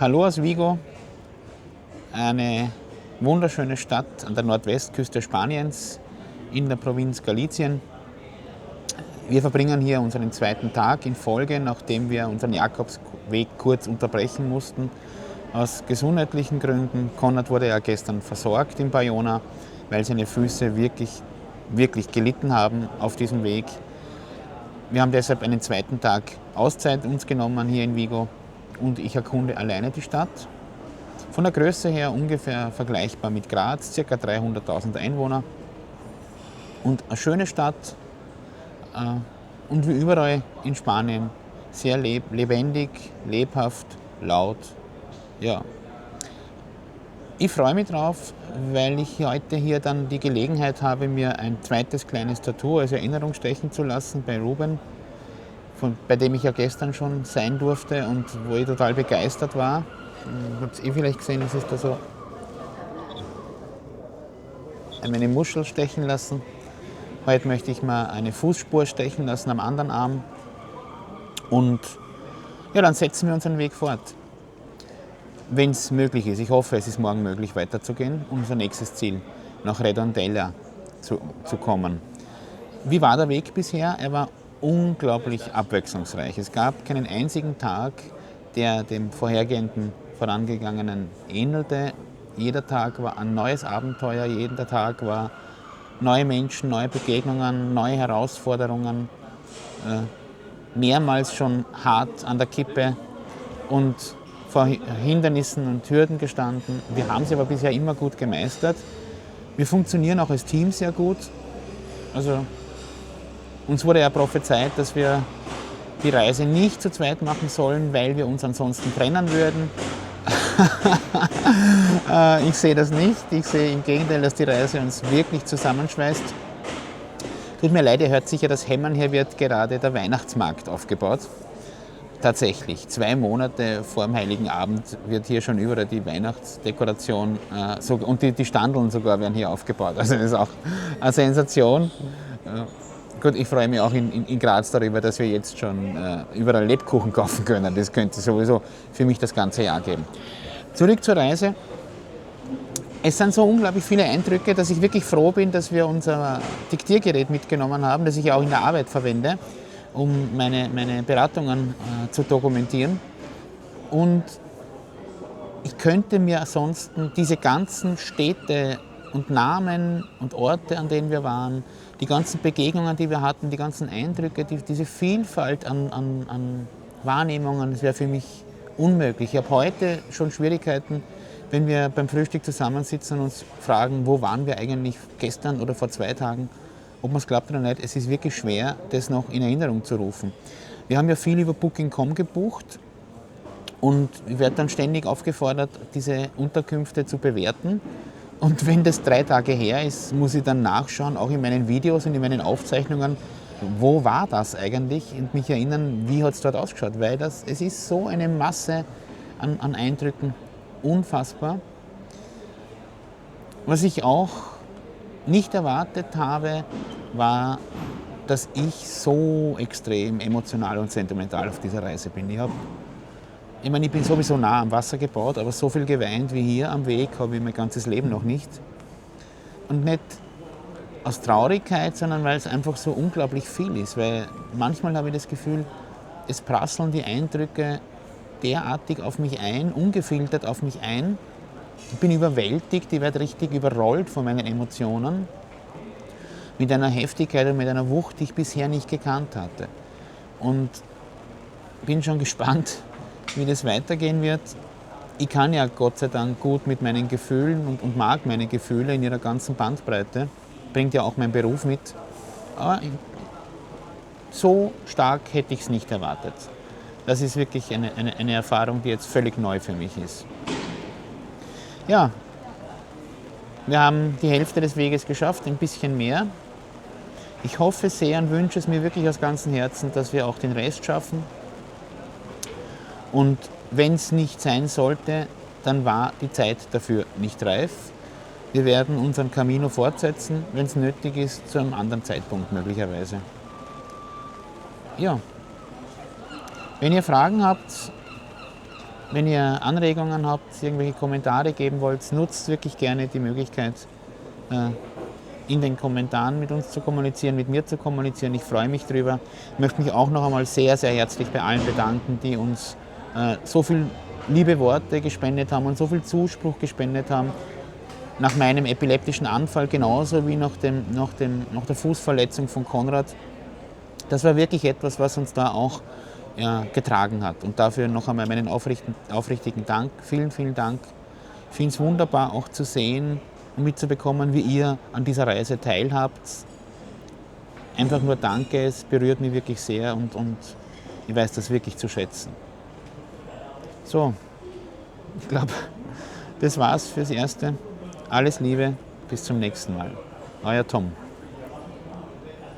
Hallo aus Vigo, eine wunderschöne Stadt an der Nordwestküste Spaniens in der Provinz Galicien. Wir verbringen hier unseren zweiten Tag in Folge, nachdem wir unseren Jakobsweg kurz unterbrechen mussten. Aus gesundheitlichen Gründen. Konrad wurde ja gestern versorgt in Bayona, weil seine Füße wirklich gelitten haben auf diesem Weg. Wir haben deshalb einen zweiten Tag Auszeit uns genommen hier in Vigo und ich erkunde alleine die Stadt. Von der Größe her ungefähr vergleichbar mit Graz, ca. 300.000 Einwohner. Und eine schöne Stadt und wie überall in Spanien sehr lebendig, lebhaft, laut. Ja. Ich freue mich drauf, weil ich heute hier dann die Gelegenheit habe, mir ein zweites kleines Tattoo als Erinnerung stechen zu lassen bei Ruben, bei dem ich ja gestern schon sein durfte und wo ich total begeistert war. Ihr habt es vielleicht gesehen, das ist da so eine Muschel stechen lassen. Heute möchte ich mal eine Fußspur stechen lassen am anderen Arm. Und ja, dann setzen wir unseren Weg fort. Wenn es möglich ist, ich hoffe, es ist morgen möglich weiterzugehen, unser nächstes Ziel, nach Redondela zu kommen. Wie war der Weg bisher? Er war unglaublich abwechslungsreich. Es gab keinen einzigen Tag, der dem vorangegangenen ähnelte. Jeder Tag war ein neues Abenteuer, jeder Tag war neue Menschen, neue Begegnungen, neue Herausforderungen, mehrmals schon hart an der Kippe und vor Hindernissen und Hürden gestanden. Wir haben sie aber bisher immer gut gemeistert. Wir funktionieren auch als Team sehr gut. Also, uns wurde ja prophezeit, dass wir die Reise nicht zu zweit machen sollen, weil wir uns ansonsten trennen würden. Ich sehe das nicht. Ich sehe im Gegenteil, dass die Reise uns wirklich zusammenschweißt. Tut mir leid, ihr hört sicher das Hämmern. Hier wird gerade der Weihnachtsmarkt aufgebaut. Tatsächlich, 2 Monate vor dem Heiligen Abend wird hier schon überall die Weihnachtsdekoration und die Standeln sogar werden hier aufgebaut. Also das ist auch eine Sensation. Gut, ich freue mich auch in Graz darüber, dass wir jetzt schon überall Lebkuchen kaufen können. Das könnte sowieso für mich das ganze Jahr geben. Zurück zur Reise. Es sind so unglaublich viele Eindrücke, dass ich wirklich froh bin, dass wir unser Diktiergerät mitgenommen haben, das ich auch in der Arbeit verwende, um meine Beratungen zu dokumentieren. Und ich könnte mir ansonsten diese ganzen Städte und Namen und Orte, an denen wir waren, die ganzen Begegnungen, die wir hatten, die ganzen Eindrücke, diese Vielfalt an Wahrnehmungen, das wäre für mich unmöglich. Ich habe heute schon Schwierigkeiten, wenn wir beim Frühstück zusammensitzen und uns fragen, wo waren wir eigentlich gestern oder vor 2 Tagen, ob man es glaubt oder nicht, es ist wirklich schwer, das noch in Erinnerung zu rufen. Wir haben ja viel über Booking.com gebucht und ich werde dann ständig aufgefordert, diese Unterkünfte zu bewerten. Und wenn das 3 Tage her ist, muss ich dann nachschauen, auch in meinen Videos und in meinen Aufzeichnungen, wo war das eigentlich und mich erinnern, wie hat es dort ausgeschaut, weil es ist so eine Masse an Eindrücken, unfassbar. Was ich auch nicht erwartet habe, war, dass ich so extrem emotional und sentimental auf dieser Reise bin. Ich meine, ich bin sowieso nah am Wasser gebaut, aber so viel geweint wie hier am Weg habe ich mein ganzes Leben noch nicht. Und nicht aus Traurigkeit, sondern weil es einfach so unglaublich viel ist. Weil manchmal habe ich das Gefühl, es prasseln die Eindrücke derartig auf mich ein, ungefiltert auf mich ein. Ich bin überwältigt, ich werde richtig überrollt von meinen Emotionen. Mit einer Heftigkeit und mit einer Wucht, die ich bisher nicht gekannt hatte. Und bin schon gespannt, wie das weitergehen wird. Ich kann ja Gott sei Dank gut mit meinen Gefühlen und mag meine Gefühle in ihrer ganzen Bandbreite. Bringt ja auch mein Beruf mit. Aber so stark hätte ich es nicht erwartet. Das ist wirklich eine Erfahrung, die jetzt völlig neu für mich ist. Ja, wir haben die Hälfte des Weges geschafft, ein bisschen mehr. Ich hoffe sehr und wünsche es mir wirklich aus ganzem Herzen, dass wir auch den Rest schaffen. Und wenn es nicht sein sollte, dann war die Zeit dafür nicht reif. Wir werden unseren Camino fortsetzen, wenn es nötig ist, zu einem anderen Zeitpunkt möglicherweise. Ja, wenn ihr Fragen habt, wenn ihr Anregungen habt, irgendwelche Kommentare geben wollt, nutzt wirklich gerne die Möglichkeit, in den Kommentaren mit uns zu kommunizieren, mit mir zu kommunizieren. Ich freue mich drüber. Ich möchte mich auch noch einmal sehr, sehr herzlich bei allen bedanken, die uns so viel liebe Worte gespendet haben und so viel Zuspruch gespendet haben. Nach meinem epileptischen Anfall genauso wie nach der Fußverletzung von Konrad. Das war wirklich etwas, was uns da auch getragen hat. Und dafür noch einmal meinen aufrichtigen Dank. Vielen, vielen Dank. Ich finde es wunderbar auch zu sehen und mitzubekommen, wie ihr an dieser Reise teilhabt. Einfach nur danke, es berührt mich wirklich sehr und ich weiß das wirklich zu schätzen. So, ich glaube, das war's fürs Erste. Alles Liebe, bis zum nächsten Mal. Euer Tom.